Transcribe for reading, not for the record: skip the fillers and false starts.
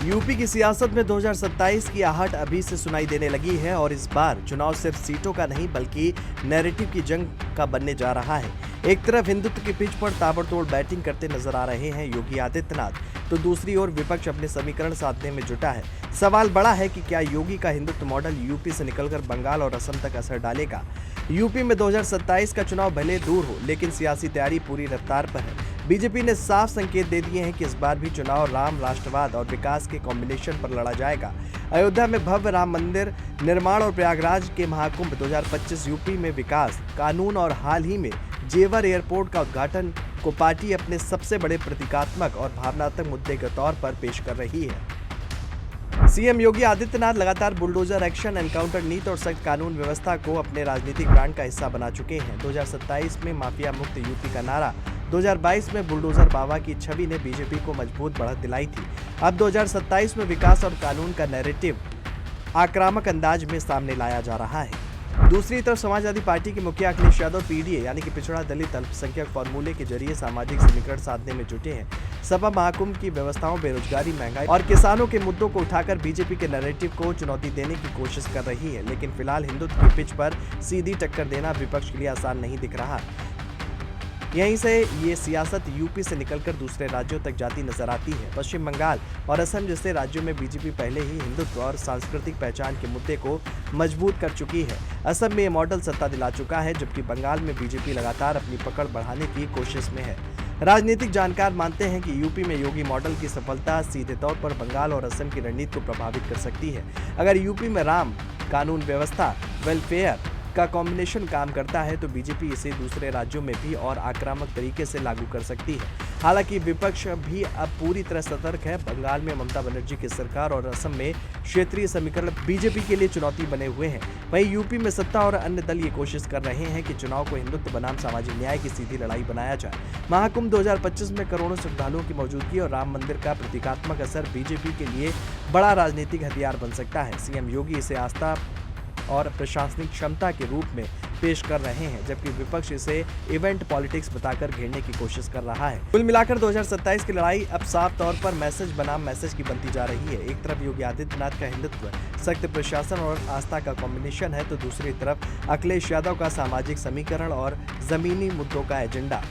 UP की सियासत में 2027 की आहट अभी से सुनाई देने लगी है और इस बार चुनाव सिर्फ सीटों का नहीं बल्कि नैरेटिव की जंग का बनने जा रहा है। एक तरफ हिंदुत्व की पिच पर ताबड़तोड़ बैटिंग करते नजर आ रहे हैं योगी आदित्यनाथ, तो दूसरी ओर विपक्ष अपने समीकरण साधने में जुटा है। सवाल बड़ा है कि क्या योगी का हिंदुत्व मॉडल यूपी से निकलकर बंगाल और असम तक असर डालेगा। यूपी में 2027 का चुनाव भले दूर हो, लेकिन सियासी तैयारी पूरी रफ्तार पर है। बीजेपी ने साफ संकेत दे दिए हैं कि इस बार भी चुनाव राम, राष्ट्रवाद और विकास के कॉम्बिनेशन पर लड़ा जाएगा। अयोध्या में भव्य राम मंदिर निर्माण और प्रयागराज के महाकुंभ 2025 यूपी में विकास, कानून और हाल ही में जेवर एयरपोर्ट का उद्घाटन को पार्टी अपने सबसे बड़े प्रतीकात्मक और भावनात्मक मुद्दे के तौर पर पेश कर रही है। सीएम योगी आदित्यनाथ लगातार बुलडोजर एक्शन, एनकाउंटर नीति और सख्त कानून व्यवस्था को अपने राजनीतिक ब्रांड का हिस्सा बना चुके हैं। 2027 में माफिया मुक्त यूपी का नारा, 2022 में बुलडोजर बाबा की छवि ने बीजेपी को मजबूत बढ़त दिलाई थी। अब 2027 में विकास और कानून का नैरेटिव आक्रामक अंदाज में सामने लाया जा रहा है। दूसरी तरफ समाजवादी पार्टी के मुखिया अखिलेश यादव पीडीए यानी कि पिछड़ा दलित अल्पसंख्यक फॉर्मूले के जरिए सामाजिक समीकरण साधने में जुटे हैं। सपा महाकुंभ की व्यवस्थाओं, बेरोजगारी, महंगाई और किसानों के मुद्दों को उठाकर बीजेपी के नैरेटिव को चुनौती देने की कोशिश कर रही है। लेकिन फिलहाल हिंदुत्व की पिच पर सीधी टक्कर देना विपक्ष के लिए आसान नहीं दिख रहा। यहीं से ये सियासत यूपी से निकलकर दूसरे राज्यों तक जाती नजर आती है। पश्चिम बंगाल और असम जैसे राज्यों में बीजेपी पहले ही हिंदुत्व और सांस्कृतिक पहचान के मुद्दे को मजबूत कर चुकी है। असम में ये मॉडल सत्ता दिला चुका है, जबकि बंगाल में बीजेपी लगातार अपनी पकड़ बढ़ाने की कोशिश में है। राजनीतिक जानकार मानते हैं कि यूपी में योगी मॉडल की सफलता सीधे तौर पर बंगाल और असम की रणनीति को प्रभावित कर सकती है। अगर यूपी में राम, कानून व्यवस्था, वेलफेयर का कॉम्बिनेशन काम करता है तो बीजेपी इसे दूसरे राज्यों में भी और आक्रामक तरीके से लागू कर सकती है। हालांकि विपक्ष भी अब पूरी तरह सतर्क है। बंगाल में ममता बनर्जी की सरकार और असम में क्षेत्रीय समीकरण बीजेपी के लिए चुनौती बने हुए हैं। वहीं यूपी में सत्ता और अन्य दल ये कोशिश कर रहे हैं कि चुनाव को हिंदुत्व बनाम सामाजिक न्याय की सीधी लड़ाई बनाया जाए। महाकुंभ 2025 में करोड़ों श्रद्धालुओं की मौजूदगी और राम मंदिर का प्रतीकात्मक असर बीजेपी के लिए बड़ा राजनीतिक हथियार बन सकता है। सीएम योगी इसे आस्था और प्रशासनिक क्षमता के रूप में पेश कर रहे हैं, जबकि विपक्ष इसे इवेंट पॉलिटिक्स बताकर घेरने की कोशिश कर रहा है। कुल मिलाकर 2027 की लड़ाई अब साफ तौर पर मैसेज बनाम मैसेज की बनती जा रही है। एक तरफ योगी आदित्यनाथ का हिंदुत्व, सख्त प्रशासन और आस्था का कॉम्बिनेशन है, तो दूसरी तरफ अखिलेश यादव का सामाजिक समीकरण और जमीनी मुद्दों का एजेंडा।